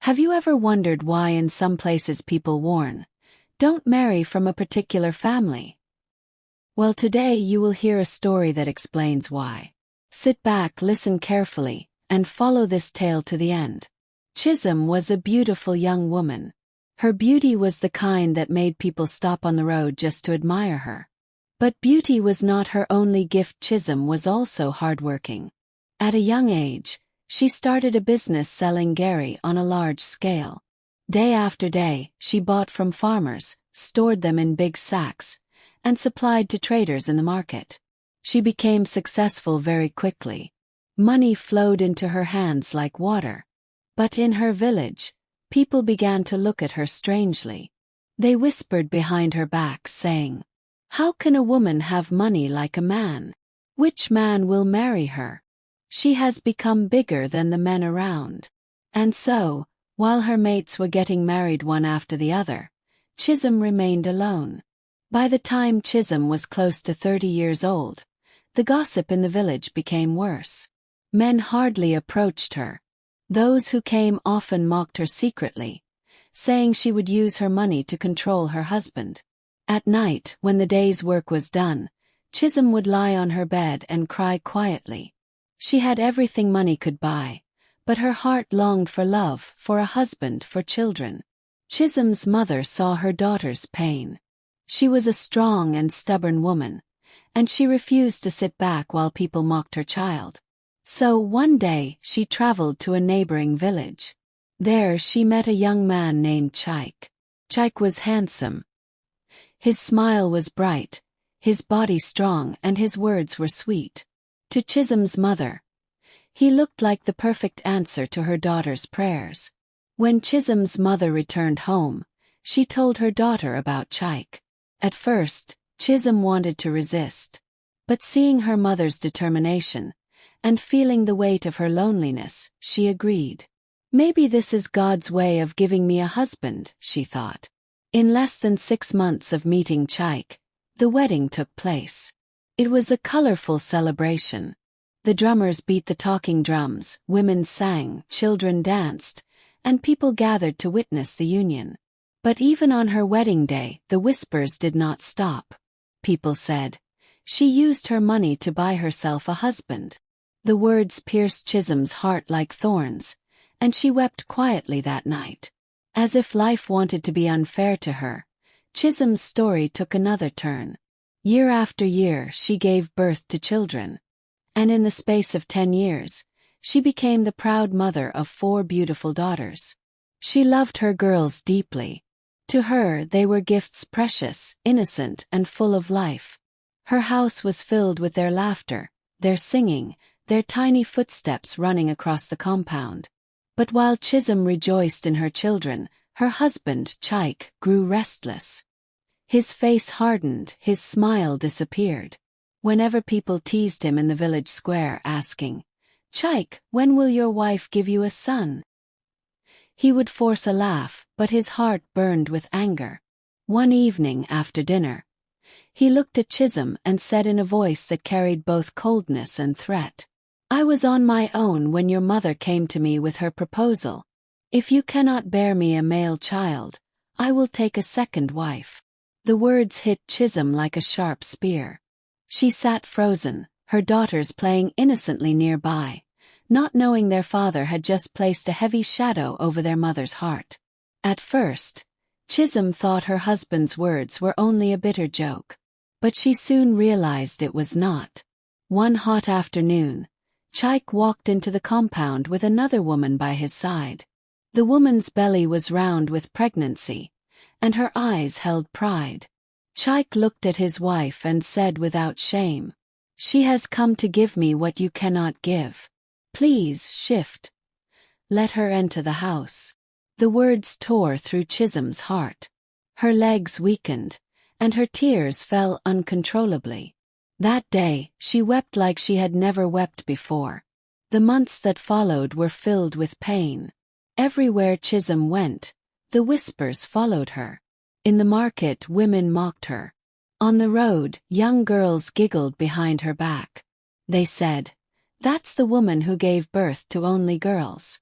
Have you ever wondered why in some places people warn, "Don't marry from a particular family"? Well, today you will hear a story that explains why. Sit back, listen carefully, and follow this tale to the end. Chisholm was a beautiful young woman. Her beauty was the kind that made people stop on the road just to admire her. But beauty was not her only gift. Chisholm was also hardworking. At a young age, she started a business selling gari on a large scale. Day after day, she bought from farmers, stored them in big sacks, and supplied to traders in the market. She became successful very quickly. Money flowed into her hands like water. But in her village, people began to look at her strangely. They whispered behind her back, saying, "How can a woman have money like a man? Which man will marry her? She has become bigger than the men around." And so, while her mates were getting married one after the other, Chisholm remained alone. By the time Chisholm was close to 30 years old, the gossip in the village became worse. Men hardly approached her. Those who came often mocked her secretly, saying she would use her money to control her husband. At night, when the day's work was done, Chisholm would lie on her bed and cry quietly. She had everything money could buy, but her heart longed for love, for a husband, for children. Chisholm's mother saw her daughter's pain. She was a strong and stubborn woman, and she refused to sit back while people mocked her child. So one day she traveled to a neighboring village. There she met a young man named Chaik. Chaik was handsome. His smile was bright, his body strong, and his words were sweet. To Chisholm's mother, he looked like the perfect answer to her daughter's prayers. When Chisholm's mother returned home, she told her daughter about Chaik. At first, Chisholm wanted to resist. But seeing her mother's determination, and feeling the weight of her loneliness, she agreed. Maybe this is God's way of giving me a husband, she thought. In less than 6 months of meeting Chaik, the wedding took place. It was a colorful celebration. The drummers beat the talking drums, women sang, children danced, and people gathered to witness the union. But even on her wedding day, the whispers did not stop. People said, "She used her money to buy herself a husband." The words pierced Chisholm's heart like thorns, and she wept quietly that night. As if life wanted to be unfair to her, Chisholm's story took another turn. Year after year she gave birth to children. And in the space of 10 years, she became the proud mother of 4 beautiful daughters. She loved her girls deeply. To her they were gifts precious, innocent, and full of life. Her house was filled with their laughter, their singing, their tiny footsteps running across the compound. But while Chisholm rejoiced in her children, her husband, Chaik, grew restless. His face hardened, his smile disappeared. Whenever people teased him in the village square asking, "Chaik, when will your wife give you a son?" he would force a laugh, but his heart burned with anger. One evening after dinner, he looked at Chisholm and said in a voice that carried both coldness and threat, "I was on my own when your mother came to me with her proposal. If you cannot bear me a male child, I will take a second wife." The words hit Chisholm like a sharp spear. She sat frozen, her daughters playing innocently nearby, not knowing their father had just placed a heavy shadow over their mother's heart. At first, Chisholm thought her husband's words were only a bitter joke. But she soon realized it was not. One hot afternoon, Chaik walked into the compound with another woman by his side. The woman's belly was round with pregnancy, and her eyes held pride. Chaik looked at his wife and said without shame, "She has come to give me what you cannot give. Please shift. Let her enter the house." The words tore through Chisholm's heart. Her legs weakened, and her tears fell uncontrollably. That day, she wept like she had never wept before. The months that followed were filled with pain. Everywhere Chisholm went, the whispers followed her. In the market, women mocked her. On the road, young girls giggled behind her back. They said, "That's the woman who gave birth to only girls."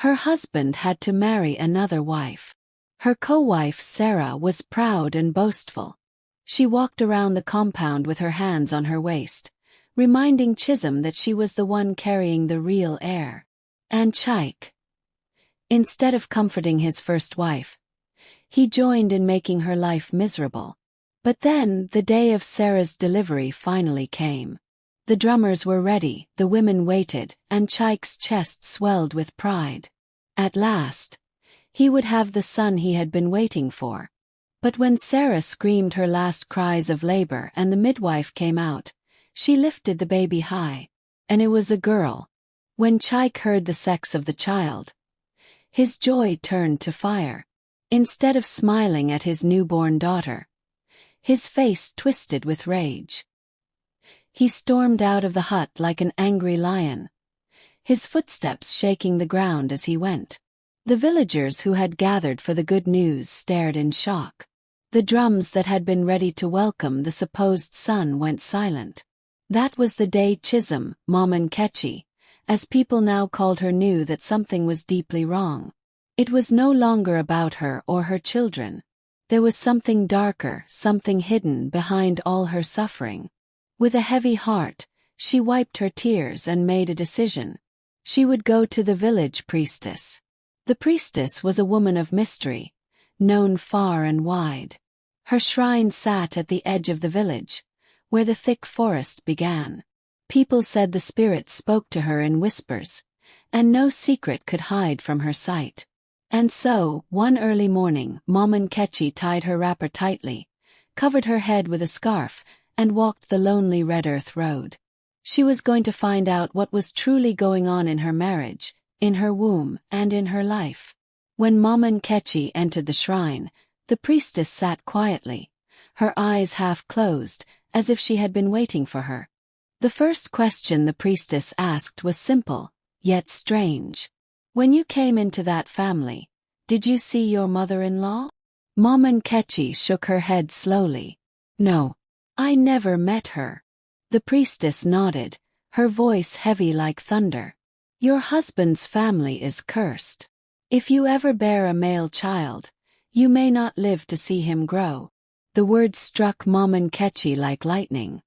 Her husband had to marry another wife. Her co-wife Sarah was proud and boastful. She walked around the compound with her hands on her waist, reminding Chisholm that she was the one carrying the real heir. And Chike, instead of comforting his first wife, he joined in making her life miserable. But then, the day of Sarah's delivery finally came. The drummers were ready, the women waited, and Chike's chest swelled with pride. At last, he would have the son he had been waiting for. But when Sarah screamed her last cries of labor and the midwife came out, she lifted the baby high. And it was a girl. When Chike heard the sex of the child, his joy turned to fire. Instead of smiling at his newborn daughter, his face twisted with rage. He stormed out of the hut like an angry lion, his footsteps shaking the ground as he went. The villagers who had gathered for the good news stared in shock. The drums that had been ready to welcome the supposed son went silent. That was the day Chisholm, Mama Nkechi, as people now called her, knew that something was deeply wrong. It was no longer about her or her children. There was something darker, something hidden behind all her suffering. With a heavy heart, she wiped her tears and made a decision. She would go to the village priestess. The priestess was a woman of mystery, known far and wide. Her shrine sat at the edge of the village, where the thick forest began. People said the spirit spoke to her in whispers, and no secret could hide from her sight. And so, one early morning, Mama Nkechi tied her wrapper tightly, covered her head with a scarf, and walked the lonely red earth road. She was going to find out what was truly going on in her marriage, in her womb, and in her life. When Mama Nkechi entered the shrine, the priestess sat quietly, her eyes half closed, as if she had been waiting for her. The first question the priestess asked was simple, yet strange. When you came into that family, did you see your mother-in-law? Mama Nkechi shook her head slowly. No, I never met her. The priestess nodded, her voice heavy like thunder. Your husband's family is cursed. If you ever bear a male child, you may not live to see him grow. The words struck Mama Nkechi like lightning.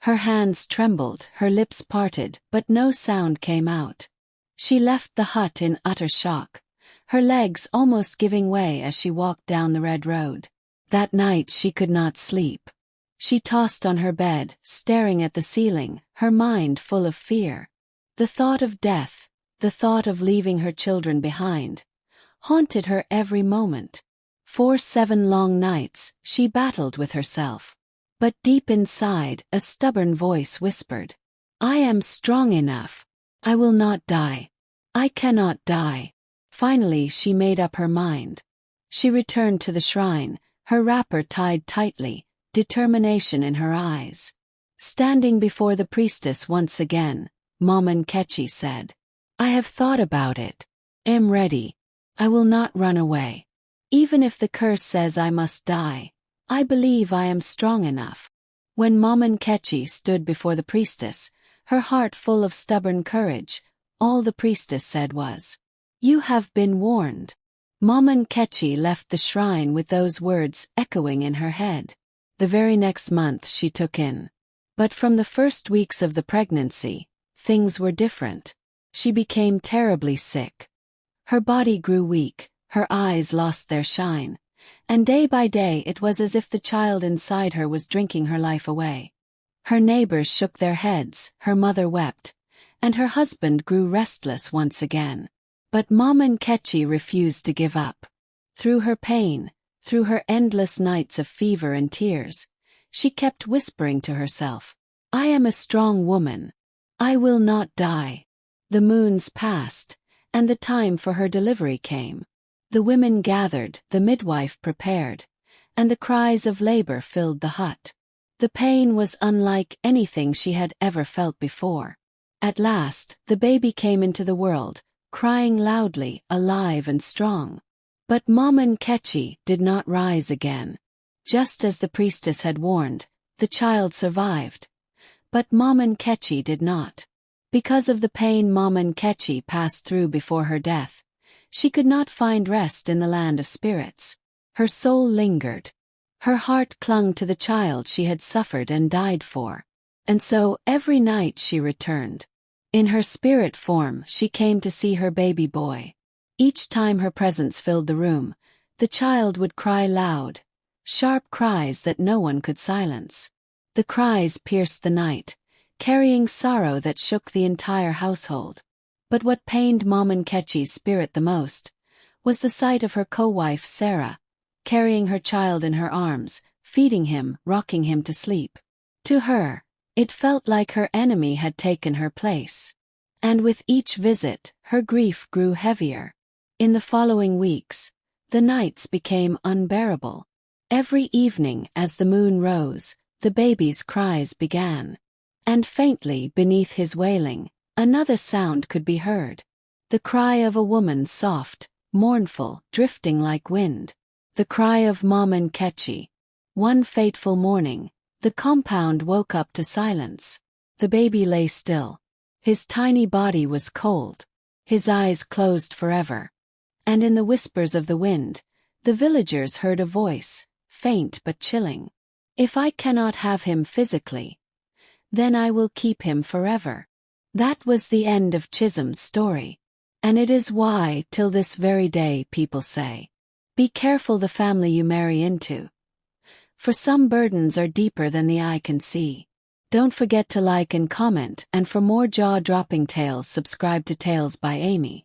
Her hands trembled, her lips parted, but no sound came out. She left the hut in utter shock, her legs almost giving way as she walked down the red road. That night she could not sleep. She tossed on her bed, staring at the ceiling, her mind full of fear. The thought of death, the thought of leaving her children behind, haunted her every moment. For 7 long nights, she battled with herself. But deep inside, a stubborn voice whispered, I am strong enough. I will not die. I cannot die. Finally she made up her mind. She returned to the shrine, her wrapper tied tightly, determination in her eyes. Standing before the priestess once again, Mama Nkechi said, I have thought about it. Am ready. I will not run away. Even if the curse says I must die, I believe I am strong enough. When Mama Nkechi stood before the priestess, her heart full of stubborn courage, all the priestess said was, You have been warned. Mama Nkechi left the shrine with those words echoing in her head. The very next month she took in. But from the first weeks of the pregnancy, things were different. She became terribly sick. Her body grew weak, her eyes lost their shine, and day by day it was as if the child inside her was drinking her life away. Her neighbors shook their heads, her mother wept, and her husband grew restless once again. But Mama Nkechi refused to give up. Through her pain, through her endless nights of fever and tears, she kept whispering to herself, I am a strong woman. I will not die. The moons passed, and the time for her delivery came. The women gathered, the midwife prepared, and the cries of labor filled the hut. The pain was unlike anything she had ever felt before. At last, the baby came into the world, crying loudly, alive and strong. But Mama Nkechi did not rise again. Just as the priestess had warned, the child survived. But Mama Nkechi did not. Because of the pain Mama Nkechi passed through before her death, She could not find rest in the land of spirits. Her soul lingered. Her heart clung to the child she had suffered and died for. And so, every night she returned. In her spirit form, she came to see her baby boy. Each time her presence filled the room, the child would cry loud, sharp cries that no one could silence. The cries pierced the night, carrying sorrow that shook the entire household. But what pained Mom Nkechi's spirit the most was the sight of her co-wife Sarah, carrying her child in her arms, feeding him, rocking him to sleep. To her, it felt like her enemy had taken her place. And with each visit, her grief grew heavier. In the following weeks, the nights became unbearable. Every evening as the moon rose, the baby's cries began. And faintly beneath his wailing, another sound could be heard. The cry of a woman, soft, mournful, drifting like wind. The cry of Mom Nkechi. One fateful morning, the compound woke up to silence. The baby lay still. His tiny body was cold. His eyes closed forever. And in the whispers of the wind, the villagers heard a voice, faint but chilling. "If I cannot have him physically, then I will keep him forever." That was the end of Chisholm's story. And it is why, till this very day, people say, be careful the family you marry into. For some burdens are deeper than the eye can see. Don't forget to like and comment, and for more jaw-dropping tales, subscribe to Tales by Amy.